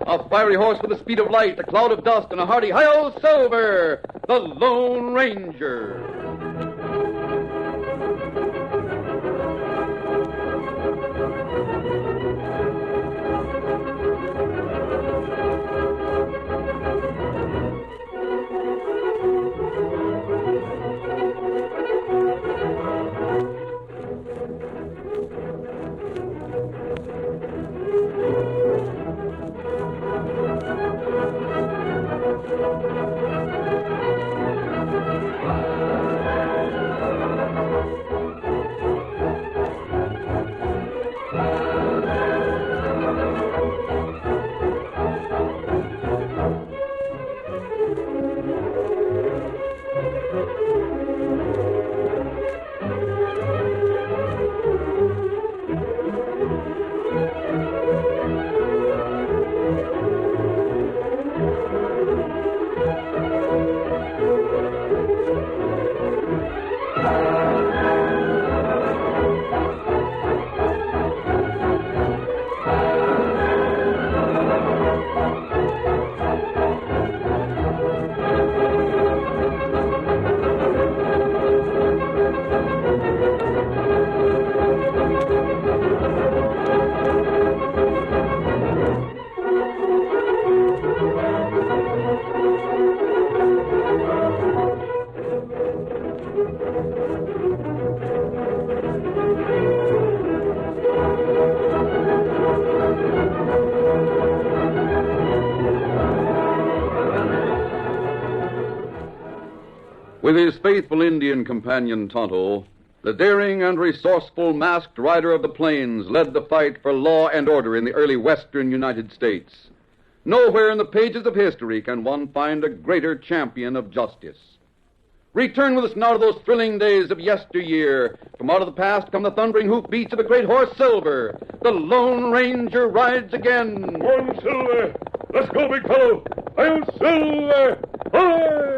A fiery horse with the speed of light, a cloud of dust, and a hearty hi-yo Silver, the Lone Ranger. With his faithful Indian companion Tonto, the daring and resourceful masked rider of the plains led the fight for law and order in the early western United States. Nowhere in the pages of history can one find a greater champion of justice. Return with us now to those thrilling days of yesteryear. From out of the past come the thundering hoofbeats of a great horse, Silver. The Lone Ranger rides again. One Silver! Let's go, big fellow! I'm Silver! Hi!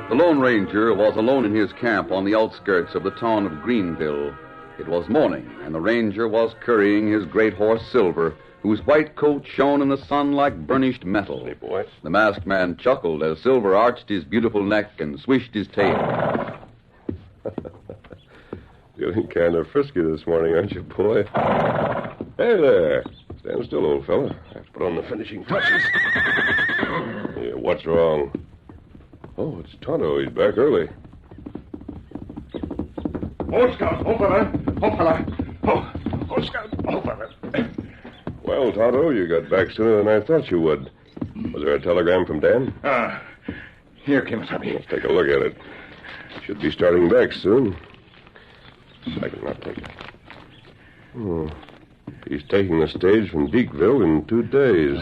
The Lone Ranger was alone in his camp on the outskirts of the town of Greenville. It was morning, and the Ranger was currying his great horse, Silver, whose white coat shone in the sun like burnished metal. Hey, boy. The masked man chuckled as Silver arched his beautiful neck and swished his tail. Feeling kind of frisky this morning, aren't you, boy? Hey there. Stand still, old fella. I have to put on the finishing touches. Yeah, what's wrong? Oh, it's Tonto. He's back early. Oh, Scout. Oh, fella. Oh, fella. Oh, Scout. Oh, fella. Well, Tonto, you got back sooner than I thought you would. Was there a telegram from Dan? Here, Kimasabi. Let's take a look at it. Should be starting back soon. Second, I'll take it. Oh, he's taking the stage from Deekville in 2 days.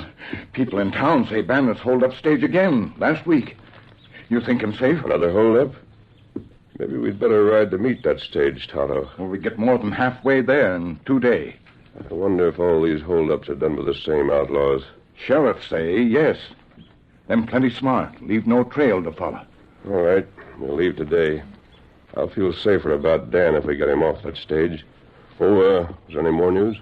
People in town say bandits hold up stage again last week. You think him safe? Another holdup? Maybe we'd better ride to meet that stage, Tonto. Well, we get more than halfway there in 2 days. I wonder if all these holdups are done with the same outlaws. Sheriffs say yes. Them plenty smart. Leave no trail to follow. All right. We'll leave today. I'll feel safer about Dan if we get him off that stage. Oh, is there any more news?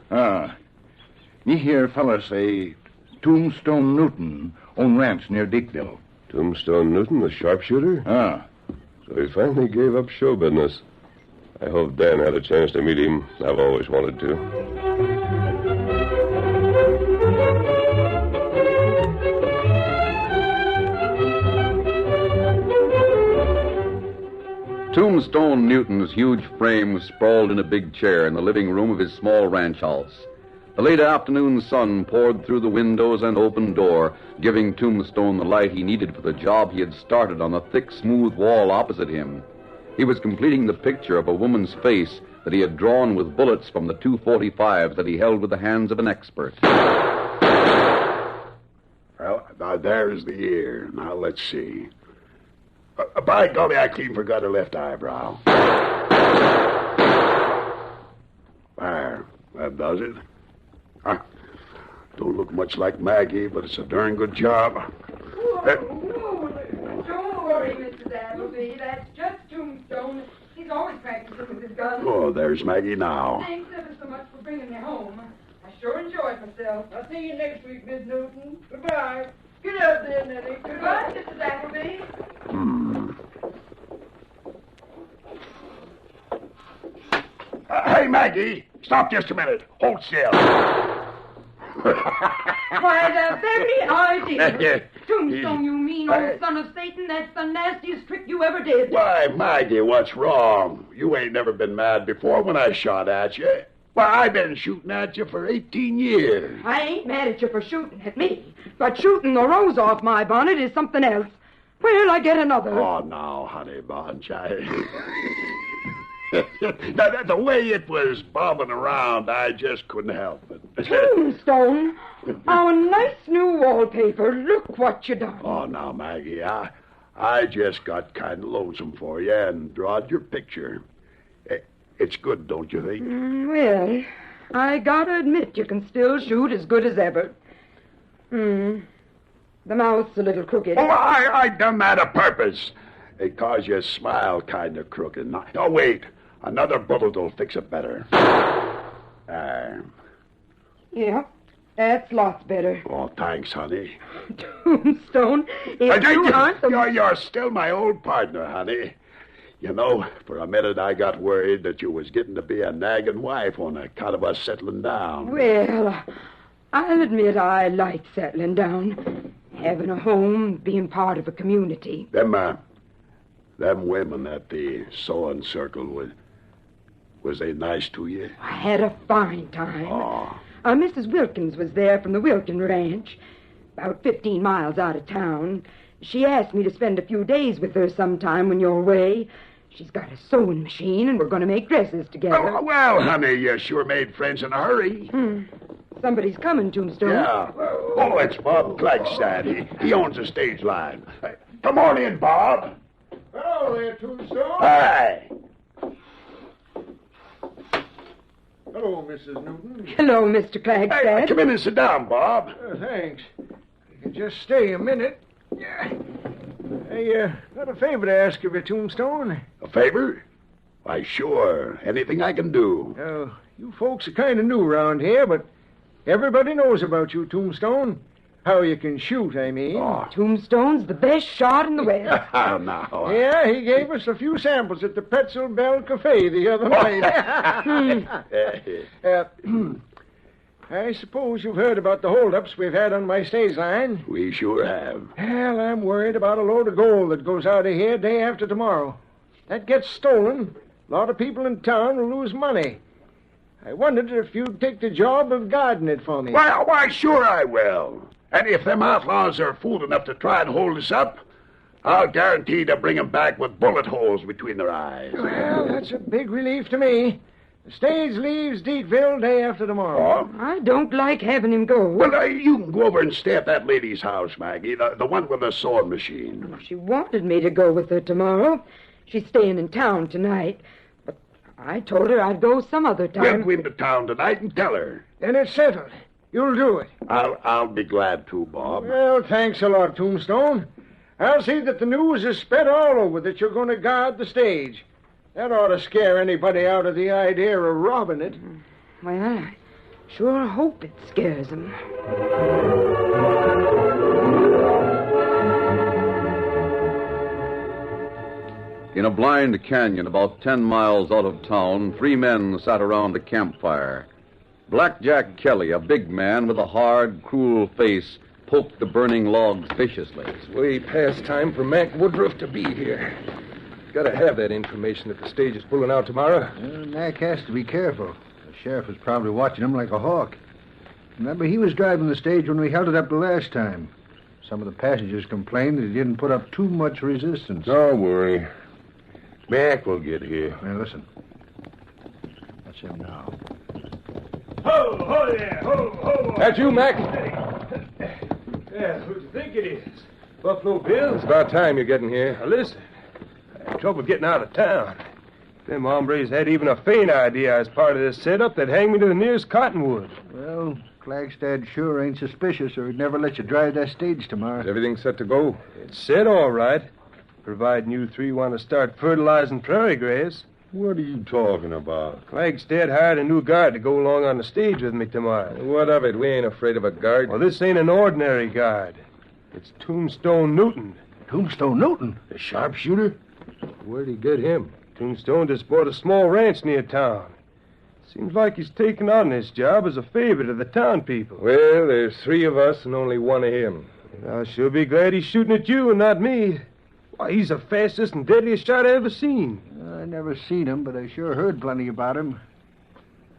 Me hear fellas say Tombstone Newton own ranch near Deekville. Tombstone Newton, the sharpshooter? So he finally gave up show business. I hope Dan had a chance to meet him. I've always wanted to. Tombstone Newton's huge frame sprawled in a big chair in the living room of his small ranch house. The late afternoon sun poured through the windows and open door, giving Tombstone the light he needed for the job he had started on the thick, smooth wall opposite him. He was completing the picture of a woman's face that he had drawn with bullets from the 245s that he held with the hands of an expert. Well, now there's the ear. Now let's see. By golly, I clean forgot her left eyebrow. There, that does it. Don't look much like Maggie, but it's a darn good job. Don't worry, Mrs. Appleby. That's just Tombstone. He's always practicing with his gun. Oh, there's Maggie now. Thanks ever so much for bringing me home. I sure enjoyed myself. I'll see you next week, Miss Newton. Goodbye. Get out there, Nellie. Goodbye, Mrs. Appleby. Hey, Maggie, stop just a minute. Hold still. Why, the very idea. Tombstone, you mean Hey. old son of Satan. That's the nastiest trick you ever did. Why, Maggie, what's wrong? You ain't never been mad before when I shot at you. Why, I've been shooting at you for 18 years. I ain't mad at you for shooting at me, but shooting the rose off my bonnet is something else. Where'll I get another? Oh, now, honey bunch, Now, the way it was bobbing around, I just couldn't help it. Tombstone, our nice new wallpaper. Look what you done. Oh, now, Maggie, I just got kind of lonesome for you and drawed your picture. It's good, don't you think? Well, I gotta admit you can still shoot as good as ever. The mouth's a little crooked. Oh, I done that a purpose. It caused your smile kind of crooked. Now, oh, wait. Another bullet will fix it better. Yeah, that's lots better. Oh, thanks, honey. Tombstone, if you aren't the... You're still my old partner, honey. You know, for a minute I got worried that you was getting to be a nagging wife on account of us settling down. Well, I'll admit I like settling down. Having a home, being part of a community. Them women at the sewing circle, was they nice to you? I had a fine time. Oh. Mrs. Wilkins was there from the Wilkin Ranch, about 15 miles out of town. She asked me to spend a few days with her sometime when you're away. She's got a sewing machine, and we're going to make dresses together. Oh, well, honey, you sure made friends in a hurry. Somebody's coming, Tombstone. Yeah. Oh, it's Bob Flagstaff. He owns the stage line. Come on in, Bob. Hello there, Tombstone. Hi. Hello, Mrs. Newton. Hello, Mr. Hey, Flagstaff. come in and sit down, Bob. Thanks. You can just stay a minute. Yeah. Hey, got a favor to ask of you, Tombstone. A favor? Why, sure. Anything I can do. You folks are kind of new around here, but everybody knows about you, Tombstone. How you can shoot, I mean. Oh, Tombstone's the best shot in the West. now. Yeah, he gave us a few samples at the Pretzel Bell Cafe the other night. I suppose you've heard about the holdups we've had on my stage line. We sure have. Well, I'm worried about a load of gold that goes out of here day after tomorrow. That gets stolen. A lot of people in town will lose money. I wondered if you'd take the job of guarding it for me. Why, sure I will. And if them outlaws are fool enough to try and hold us up, I'll guarantee to bring them back with bullet holes between their eyes. Well, that's a big relief to me. The stage leaves Deatville day after tomorrow. Oh? I don't like having him go. Well, you can go over and stay at that lady's house, Maggie, the one with the sewing machine. She wanted me to go with her tomorrow. She's staying in town tonight. But I told her I'd go some other We'll time. go into town tonight and tell her. Then it's settled. You'll do it. I'll be glad to, Bob. Well, thanks a lot, Tombstone. I'll see that the news is spread all over that you're going to guard the stage. That ought to scare anybody out of the idea of robbing it. Well, I sure hope it scares them. In a blind canyon about 10 miles out of town, 3 men sat around a campfire. Blackjack Kelly, a big man with a hard, cruel face, poked the burning logs viciously. It's way past time for Mac Woodruff to be here. Gotta have that information if the stage is pulling out tomorrow. Mac has to be careful. The sheriff was probably watching him like a hawk. Remember, he was driving the stage when we held it up the last time. Some of the passengers complained that he didn't put up too much resistance. Don't worry. Mac will get here. Now, listen. That's him now. Ho, ho there, ho, ho. That you, Mac? Yeah, who do you think it is? Buffalo Bill? It's about time you're getting here. Now, listen. I had trouble getting out of town. Them hombres had even a faint idea I was part of this setup, they'd hang me to the nearest cottonwood. Well, Flagstad sure ain't suspicious, or he'd never let you drive that stage Is tomorrow. everything set to go? It's set all right, providing you three want to start fertilizing prairie grass. What are you talking about? Flagstad hired a new guard to go along on the stage with me tomorrow. What of it? We ain't afraid of a guard. Well, this ain't an ordinary guard. It's Tombstone Newton. Tombstone Newton, the sharpshooter? Where'd he get him? Tombstone just bought a small ranch near town. Seems like he's taken on this job as a favor to the town people. Well, there's three of us and only one of him. I'll sure be glad he's shooting at you and not me. Why, he's the fastest and deadliest shot I ever seen. I never seen him, but I sure heard plenty about him.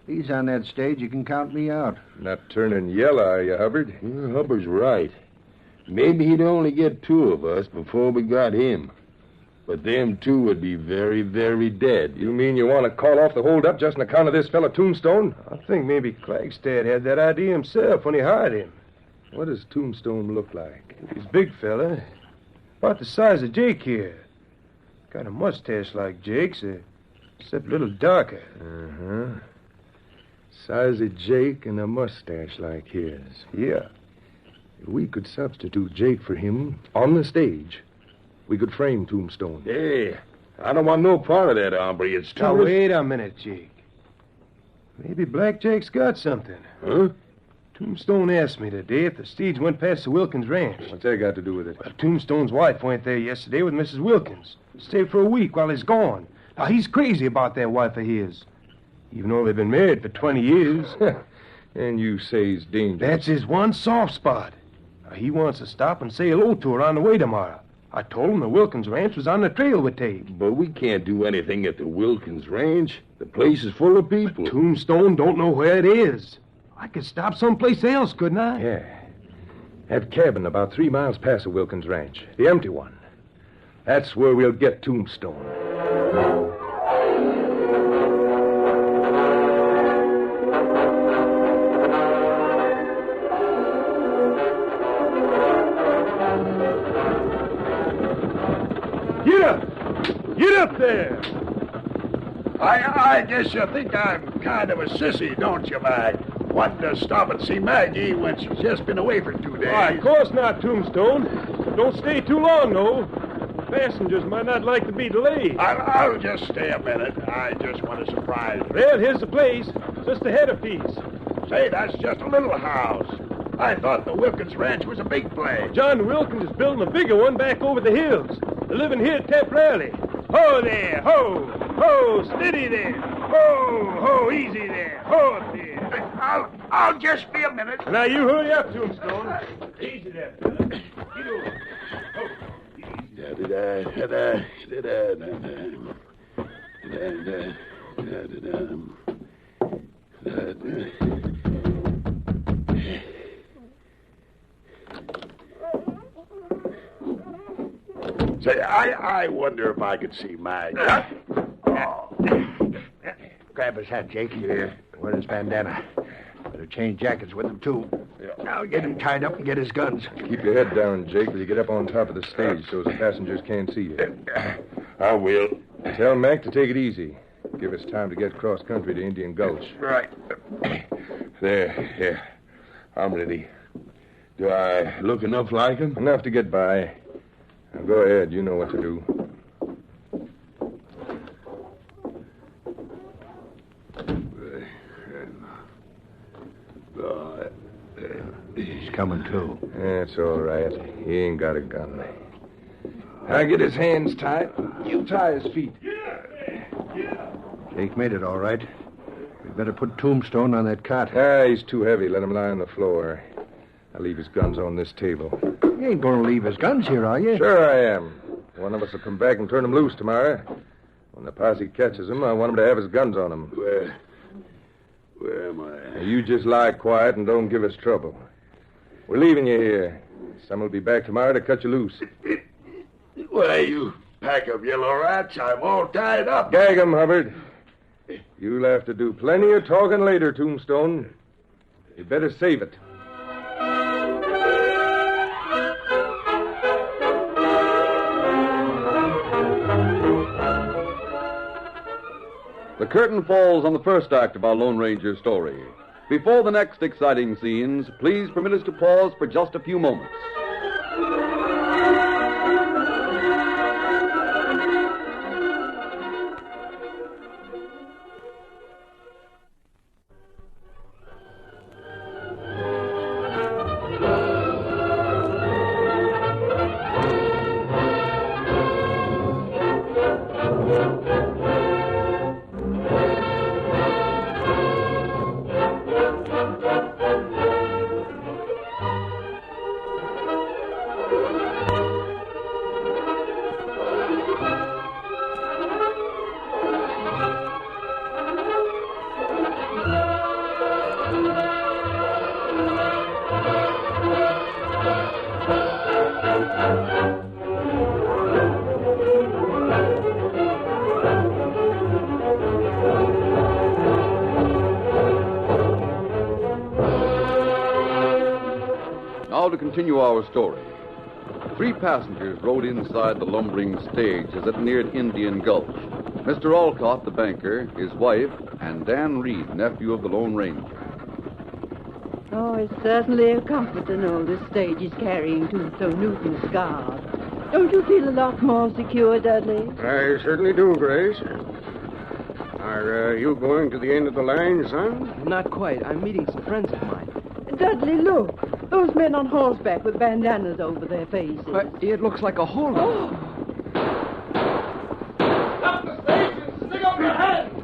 He's on that stage, you can count me out. Not turning yellow, are you, Hubbard? Hubbard's right. Maybe he'd only get two of us before we got him. But them two would be very, very dead. You mean you want to call off the holdup just on account of this fella Tombstone? I think maybe Flagstad had that idea himself when he hired him. What does Tombstone look like? He's a big fella. About the size of Jake here. Got a mustache like Jake's, except a little darker. Uh-huh. Size of Jake and a mustache like his. Yeah. If we could substitute Jake for him on the stage, we could frame Tombstone. Hey, I don't want no part of that, hombre. It's too... Now, wait a minute, Jake. Maybe Black Jake's got something. Huh? Tombstone asked me today if the stage went past the Wilkins ranch. What's that got to do with it? Well, Tombstone's wife went there yesterday with Mrs. Wilkins. Stayed for a week while he's gone. Now, he's crazy about that wife of his. Even though they've been married for 20 years. And you say he's dangerous. That's his one soft spot. Now, he wants to stop and say hello to her on the way tomorrow. I told him the Wilkins ranch was on the trail we take. But we can't do anything at the Wilkins ranch. The place is full of people. But Tombstone don't know where it is. I could stop someplace else, couldn't I? Yeah. That cabin about 3 miles past the Wilkins ranch. The empty one. That's where we'll get Tombstone. Get up! Get up there! I guess you think I'm kind of a sissy, don't you, Mag? Wanting to stop and see Maggie when she's just been away for 2 days. Why, of course not, Tombstone. Don't stay too long, though. Passengers might not like to be delayed. I'll just stay a minute. I just want to surprise you. Well, here's the place. Just ahead a piece. Say, that's just a little house. I thought the Wilkins Ranch was a big place. John Wilkins is building a bigger one back over the hills. They're living here temporarily. Ho there, ho! Ho, steady there. Ho, ho, easy there. Ho up there. I'll just be a minute. Now, you hurry up, Tombstone. Easy there, fella. Get over. Ho. Say, I wonder if I could see Mag. Grab his hat, Jake. Yeah. Wear his bandana. Better change jackets with him, too. Now get him tied up and get his guns. Keep your head down, Jake, till you get up on top of the stage so the passengers can't see you. I will. Tell Mac to take it easy. Give us time to get cross country to Indian Gulch. Right. There, yeah. I'm ready. Do I look enough like him? Enough to get by. Now go ahead. You know what to do. He's coming, too. That's all right. He ain't got a gun. Now get his hands tied. You tie his feet. Jake made it all right. We better put Tombstone on that cot. He's too heavy. Let him lie on the floor. I'll leave his guns on this table. You ain't going to leave his guns here, are you? Sure I am. One of us will come back and turn him loose tomorrow. When the posse catches him, I want him to have his guns on him. Where am I? Now, you just lie quiet and don't give us trouble. We're leaving you here. Some will be back tomorrow to cut you loose. Why, you pack of yellow rats, I'm all tied up. Gag 'em, Hubbard. You'll have to do plenty of talking later, Tombstone. You better save it. The curtain falls on the first act of our Lone Ranger story. Before the next exciting scenes, please permit us to pause for just a few moments. Now to continue our story. 3 passengers rode inside the lumbering stage as it neared Indian Gulch. Mr. Alcott, the banker, his wife, and Dan Reed, nephew of the Lone Ranger. Oh, it's certainly a comfort to know this stage is carrying Tombstone Newton's guard. Don't you feel a lot more secure, Dudley? I certainly do, Grace. Are you going to the end of the line, son? Not quite. I'm meeting some friends of mine. Dudley, look. Those men on horseback with bandanas over their faces. But it looks like a holdup. Stop the stage and stick up your hands!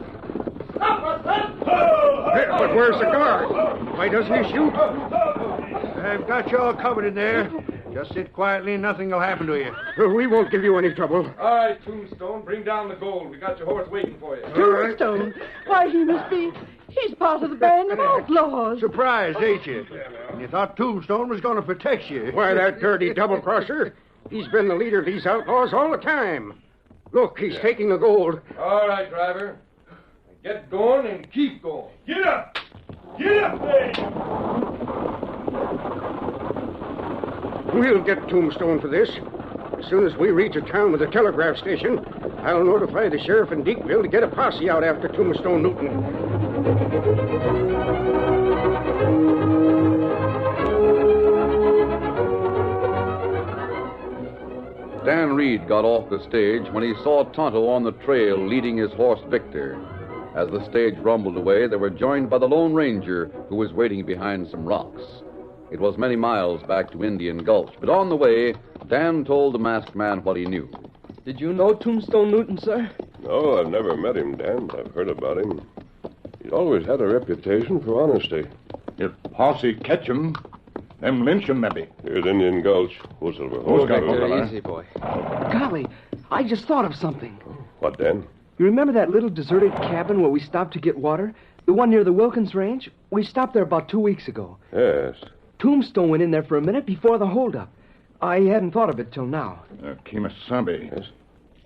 Stop us, men! But where's the guard? Why doesn't he shoot? I've got you all covered in there. Just sit quietly and nothing will happen to you. We won't give you any trouble. All right, Tombstone, bring down the gold. We got your horse waiting for you. Tombstone? Why, he must be... He's part of the band of outlaws. Surprised, ain't you? And you thought Tombstone was going to protect you. Why, that dirty double-crosser. He's been the leader of these outlaws all the time. Look, he's taking the gold. All right, driver. Get going and keep going. Get up! Get up there! We'll get Tombstone for this. As soon as we reach a town with a telegraph station, I'll notify the sheriff in Deepville to get a posse out after Tombstone Newton. Dan Reed got off the stage when he saw Tonto on the trail leading his horse Victor. As the stage rumbled away, they were joined by the Lone Ranger, who was waiting behind some rocks. It was many miles back to Indian Gulch, but on the way, Dan told the masked man what he knew. Did you know Tombstone Newton, sir? No, I've never met him, Dan, but I've heard about him. He's always had a reputation for honesty. If posse catch him, them lynch him, maybe. Here's Indian Gulch. Who's Silver? Who's got Victor, easy, boy. Golly, I just thought of something. What, Dan? You remember that little deserted cabin where we stopped to get water? The one near the Wilkins Range? We stopped there about 2 weeks ago. Yes. Tombstone went in there for a minute before the holdup. I hadn't thought of it till now. Kemosabe. Yes?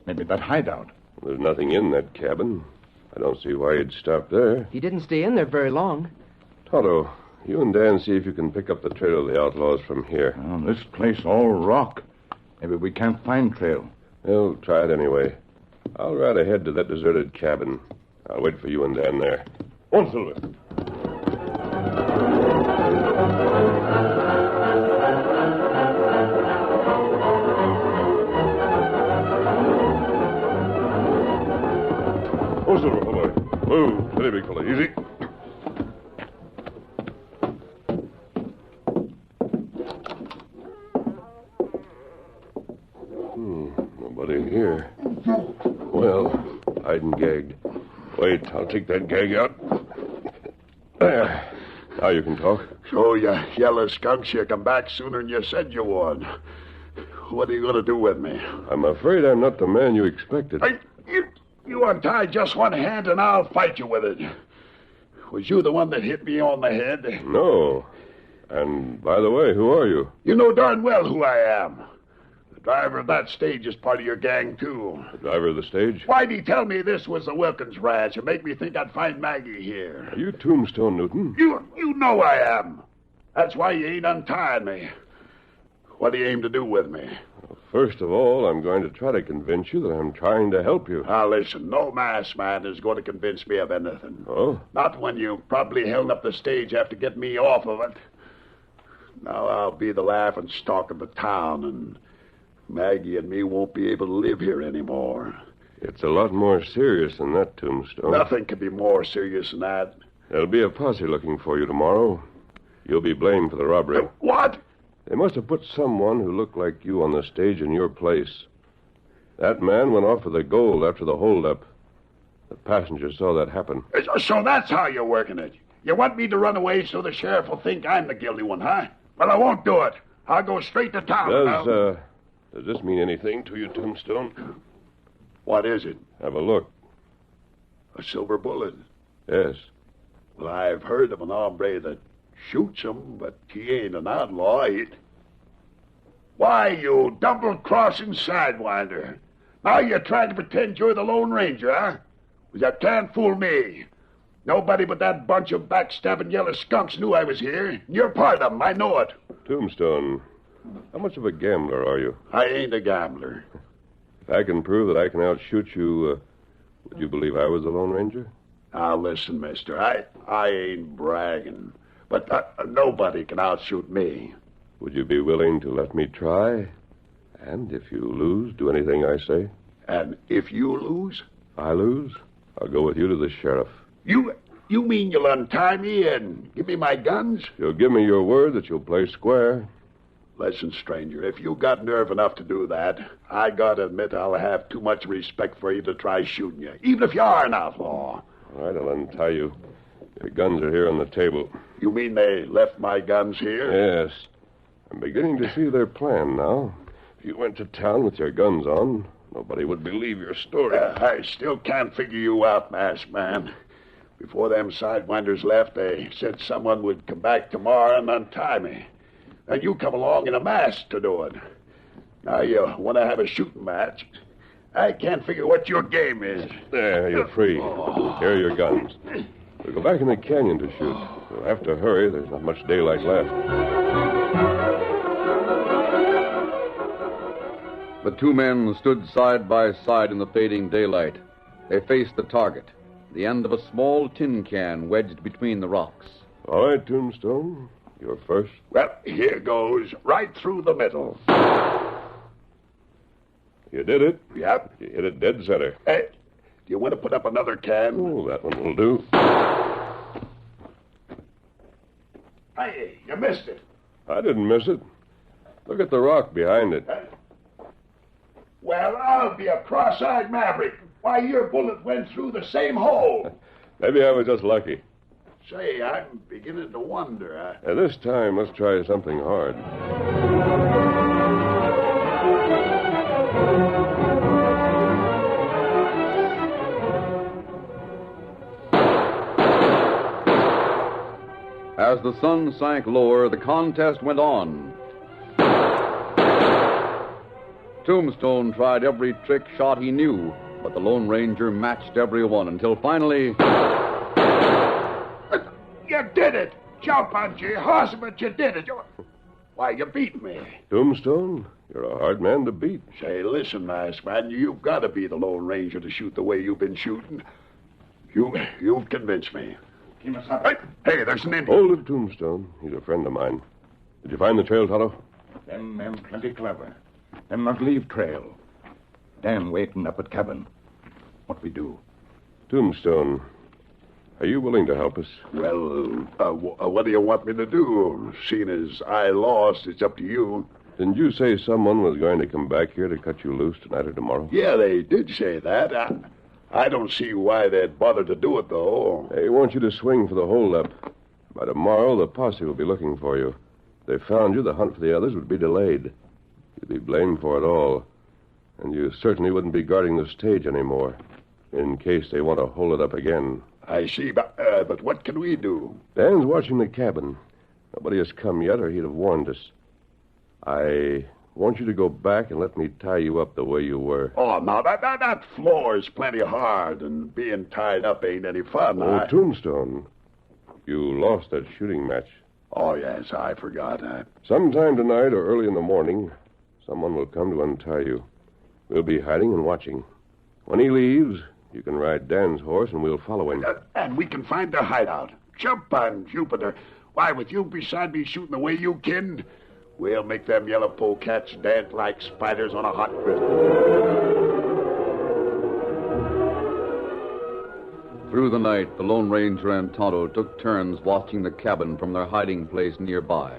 Maybe that hideout. There's nothing in that cabin. I don't see why he'd stop there. He didn't stay in there very long. Tonto, you and Dan see if you can pick up the trail of the outlaws from here. Oh, this place all rock. Maybe we can't find trail. Well, try it anyway. I'll ride ahead to that deserted cabin. I'll wait for you and Dan there. On, Silver. Oh, Silver, oh, boy. Whoa, steady, big fella. Easy. Nobody here. Well, hiding gagged. Wait, I'll take that gag out. There. Now you can talk. So, you yellow skunks, you come back sooner than you said you would. What are you going to do with me? I'm afraid I'm not the man you expected. You untie just one hand and I'll fight you with it. Was you the one that hit me on the head? No. And, by the way, who are you? You know darn well who I am. The driver of that stage is part of your gang, too. The driver of the stage? Why'd he tell me this was the Wilkins Ranch and make me think I'd find Maggie here? Are you Tombstone Newton? You know I am. That's why you ain't untying me. What do you aim to do with me? First of all, I'm going to try to convince you that I'm trying to help you. Now, listen, no masked man is going to convince me of anything. Oh? Not when you probably held up the stage after getting me off of it. Now I'll be the laughing stock of the town, and Maggie and me won't be able to live here anymore. It's a lot more serious than that, Tombstone. Nothing could be more serious than that. There'll be a posse looking for you tomorrow. You'll be blamed for the robbery. What? They must have put someone who looked like you on the stage in your place. That man went off with the gold after the holdup. The passenger saw that happen. So that's how you're working it. You want me to run away so the sheriff will think I'm the guilty one, huh? Well, I won't do it. I'll go straight to town. Does this mean anything to you, Tombstone? What is it? Have a look. A silver bullet. Yes. Well, I've heard of an hombre that shoots him, but he ain't an outlaw. Why, you double-crossing sidewinder. Now you're trying to pretend you're the Lone Ranger, huh? Well, you can't fool me. Nobody but that bunch of backstabbing yellow skunks knew I was here. You're part of them, I know it. Tombstone, how much of a gambler are you? I ain't a gambler. If I can prove that I can outshoot you, would you believe I was the Lone Ranger? Now, listen, mister, I ain't bragging, but nobody can outshoot me. Would you be willing to let me try? And if you lose, do anything I say? And if you lose? I lose? I'll go with you to the sheriff. You mean you'll untie me and give me my guns? You'll give me your word that you'll play square. Listen, stranger, if you got nerve enough to do that, I gotta admit I'll have too much respect for you to try shooting you, even if you are an outlaw. All right, I'll untie you. Your guns are here on the table. You mean they left my guns here? Yes. I'm beginning to see their plan now. If you went to town with your guns on, nobody would believe your story. I still can't figure you out, masked man. Before them sidewinders left, they said someone would come back tomorrow and untie me. And you come along in a mask to do it. Now you want to have a shooting match. I can't figure what your game is. There, you're free. Here are your guns. We'll go back in the canyon to shoot. You'll have to hurry. There's not much daylight left. The two men stood side by side in the fading daylight. They faced the target, the end of a small tin can wedged between the rocks. All right, Tombstone. You're first. Well, here goes, right through the middle. You did it. Yep. You hit it dead center. Hey, do you want to put up another can? Oh, that one will do. Hey, you missed it. I didn't miss it. Look at the rock behind it. Well, I'll be a cross-eyed maverick. Why, your bullet went through the same hole. Maybe I was just lucky. Say, I'm beginning to wonder. This time, let's try something hard. As the sun sank lower, the contest went on. Tombstone tried every trick shot he knew, but the Lone Ranger matched every one until finally... You did it! Jump on your horse, but you did it. Why, you beat me. Tombstone, you're a hard man to beat. Say, listen, masked man, you've got to be the Lone Ranger to shoot the way you've been shooting. You've convinced me. Hey, there's an Indian. Hold it, Tombstone. He's a friend of mine. Did you find the trail, Tonto? Them plenty clever. Them not leave trail. Dan waiting up at cabin. What we do? Tombstone, are you willing to help us? Well, what do you want me to do? Seeing as I lost, it's up to you. Didn't you say someone was going to come back here to cut you loose tonight or tomorrow? Yeah, they did say that. I don't see why they'd bother to do it, though. They want you to swing for the holdup. By tomorrow, the posse will be looking for you. If they found you, the hunt for the others would be delayed. You'd be blamed for it all. And you certainly wouldn't be guarding the stage anymore, in case they want to hold it up again. I see, but what can we do? Dan's watching the cabin. Nobody has come yet, or he'd have warned us. I want you to go back and let me tie you up the way you were. Oh, now, that floor is plenty hard, and being tied up ain't any fun. Oh, Tombstone, you lost that shooting match. Oh, yes, I forgot. Sometime tonight or early in the morning, Someone will come to untie you. We'll be hiding and watching. When he leaves, you can ride Dan's horse and we'll follow him. And we can find their hideout. Jump on, Jupiter. Why, with you beside me shooting the way you can, we'll make them yellow polecats dance like spiders on a hot griddle. Through the night, the Lone Ranger and Tonto took turns watching the cabin from their hiding place nearby.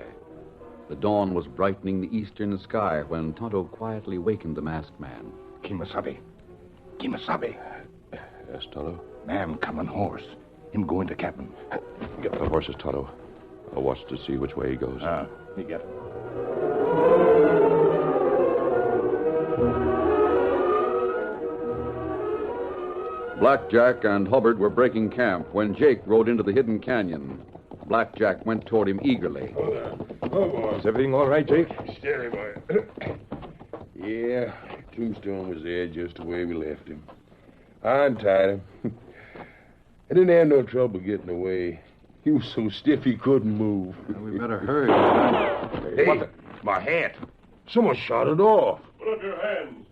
The dawn was brightening the eastern sky when Tonto quietly wakened the masked man. Kimasabi. Kimasabi. Yes, Tonto? Man coming horse. Him go into cabin. Get the horses, Tonto. I'll watch to see which way he goes. He get it. Blackjack and Hubbard were breaking camp when Jake rode into the hidden canyon. Blackjack went toward him eagerly. Oh, boy. Is everything all right, Jake? Steady, boy. Yeah, Tombstone was there just the way we left him. I untied him. I didn't have no trouble getting away. He was so stiff he couldn't move. Well, we better hurry. Hey, what the? My hat. Someone shot it off. Put up your hands.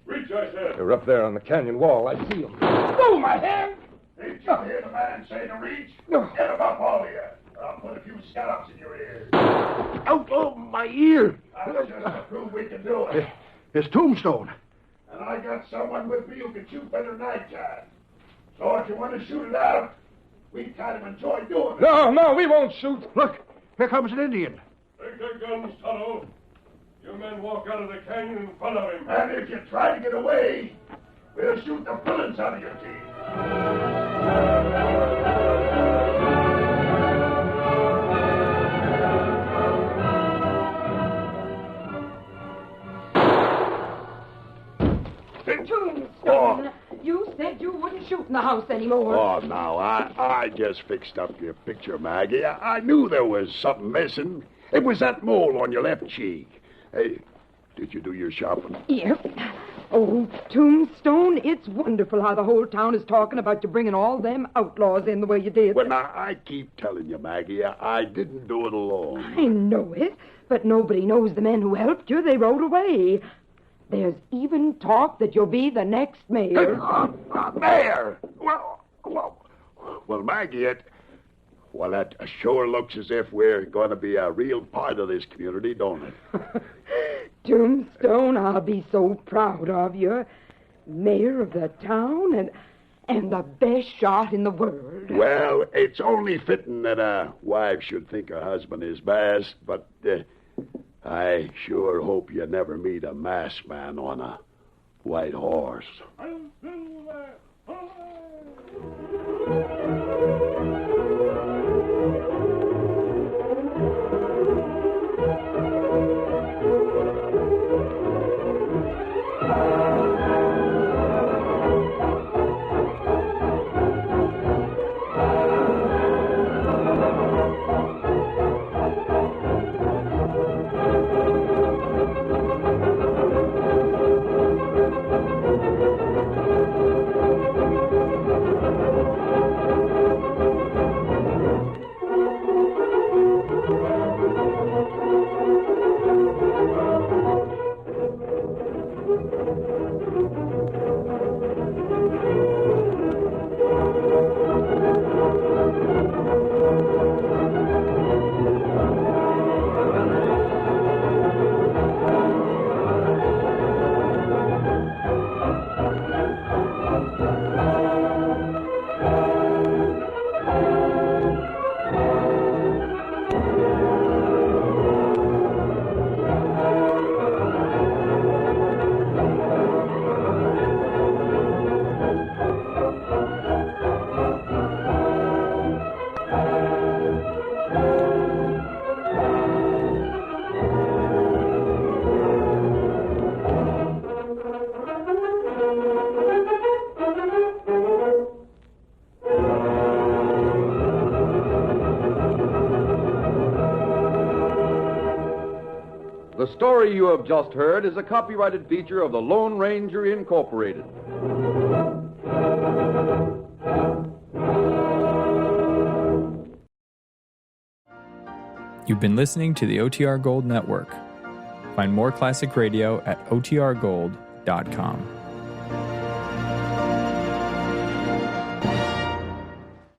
Reach, I said. They're up there on the canyon wall. I see them. Oh, my hand! Did you hear the man say to reach? Get him up, all of you. I'll put a few scallops in your ears. Oh, my ear! That's just to prove we can do it. It's Tombstone. And I got someone with me who can shoot better than I can. So if you want to shoot it out, we kind of enjoy doing it. No, we won't shoot. Look, here comes an Indian. Take their guns, Tonto. Your men walk out of the canyon in front of him. And if you try to get away, we'll shoot the bullets out of your teeth. Tombstone, you said you wouldn't shoot in the house anymore. Oh, now, I just fixed up your picture, Maggie. I knew there was something missing. It was that mole on your left cheek. Hey, did you do your shopping? Yep. Oh, Tombstone, it's wonderful how the whole town is talking about you bringing all them outlaws in the way you did. Well, now, I keep telling you, Maggie, I didn't do it alone. I know it, but nobody knows the men who helped you. They rode away. There's even talk that you'll be the next mayor. Mayor? Well, Maggie, that sure looks as if we're going to be a real part of this community, don't it? Tombstone, I'll be so proud of you. Mayor of the town and the best shot in the world. Well, it's only fitting that a wife should think her husband is best, but I sure hope you never meet a masked man on a white horse. The story you have just heard is a copyrighted feature of the Lone Ranger Incorporated. You've been listening to the OTR Gold Network. Find more classic radio at otrgold.com.